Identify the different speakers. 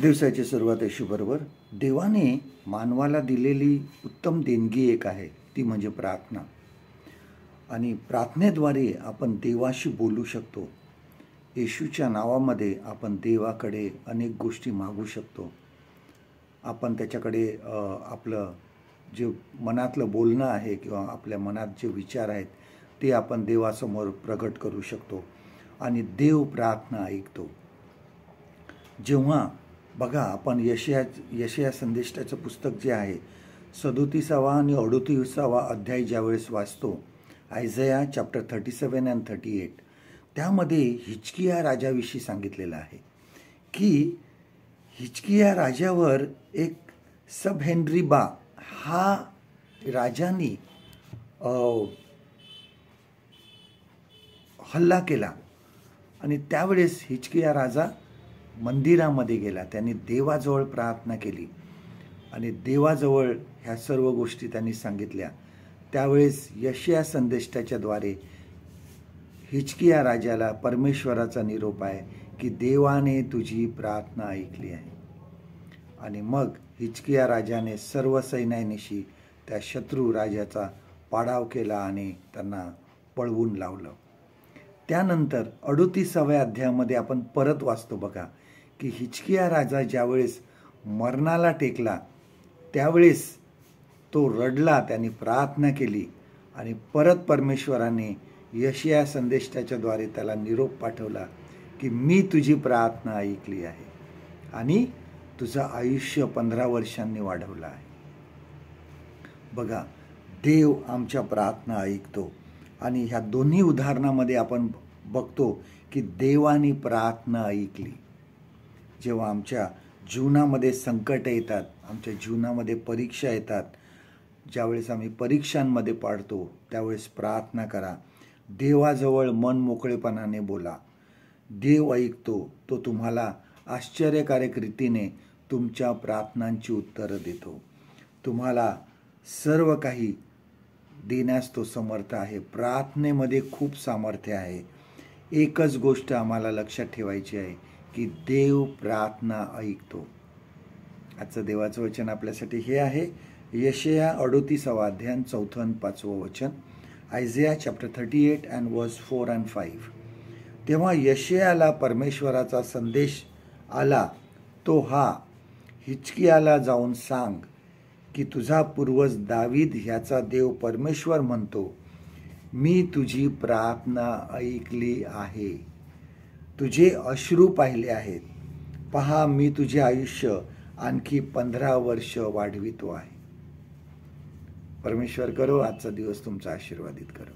Speaker 1: दिवसाची सुरुवात येशूबरोबर. देवाने मानवाला दिलेली उत्तम देणगी एक आहे, ती म्हणजे प्रार्थना. आणि प्रार्थनेद्वारे आपण देवाशी बोलू शकतो. येशूच्या नावामध्ये आपण देवाकडे अनेक गोष्टी मागू शकतो. आपण त्याच्याकडे आपलं जे मनातलं बोलणं आहे किंवा आपल्या मनात जे विचार आहेत ते आपण देवासमोर प्रगट करू शकतो आणि देव प्रार्थना ऐकतो. जेव्हा बघा आपण यशया संदेष्टाचं पुस्तक जे आहे 37वा आणि 38वा अध्याय ज्यावेळेस वाचतो, आयझया चॅप्टर 37 अँड 38, त्यामध्ये हिजकिया राजाविषयी सांगितलेलं आहे की हिजकिया राजावर एक सबहेनरीबा हा राजाने हल्ला केला आणि त्यावेळेस हिजकिया राजा मंदिरामध्ये गेला. त्यांनी देवाजवळ प्रार्थना केली आणि देवाजवळ ह्या सर्व गोष्टी त्यांनी सांगितल्या. त्यावेळेस यशया संदेष्टाच्या द्वारे हिजकिया राजाला परमेश्वराचा निरोप आहे की देवाने तुझी प्रार्थना ऐकली आहे. आणि मग हिजकिया राजाने सर्व सैन्यानिशी त्या शत्रू राजाचा पाडाव केला आणि त्यांना पळवून लावलं. त्यानंतर 38व्या अध्यायामध्ये आपण परत वाचतो बघा की हिजकिया राजा ज्यावेळेस मरणाला टेकला त्यावेळेस तो रडला, त्यांनी प्रार्थना केली आणि परत परमेश्वराने यशया संदेष्टाच्या द्वारे त्याला निरोप पाठवला की मी तुझी प्रार्थना ऐकली आहे आणि तुझं आयुष्य 15 वर्षांनी वाढवलं आहे. बघा, देव आमच्या प्रार्थना ऐकतो. आणि ह्या दोन्ही उदाहरणामध्ये आपण बघतो की देवाने प्रार्थना ऐकली. जेव्हा आमच्या जीवनामध्ये संकट येतात, आमच्या जीवनामध्ये परीक्षा येतात, ज्यावेळेस आम्ही परीक्षांमध्ये पडतो त्यावेळेस प्रार्थना करा. देवाजवळ मन मोकळेपणाने बोला. देव ऐकतो. तो तुम्हाला आश्चर्यकारक रीतीने तुमच्या प्रार्थनांची उत्तरं देतो. तुम्हाला सर्व काही देण्यास तो समर्थ आहे. प्रार्थनेमध्ये खूप सामर्थ्य आहे. एकच गोष्ट आम्हाला लक्षात ठेवायची आहे की देव प्रार्थना ऐकतो. आजचं देवाचं वचन आपल्यासाठी हे आहे, यशया 38वा अध्याय 4 आणि 5वं वचन, आयझया चॅप्टर 38 अँड वर्स 4 अँड 5. तेव्हा यशयाला परमेश्वराचा संदेश आला, तो हा, हिजकियाला जाऊन सांग की तुझा पूर्वज दावीद ह्याचा देव परमेश्वर म्हणतो, मी तुझी प्रार्थना ऐकली आहे, तुझे अश्रू पाहिले आहेत. पहा, मी तुझे आयुष्य आणखी 15 वर्ष वाढवितो आहे. परमेश्वर करो आजचा दिवस तुमचा आशीर्वादित करो.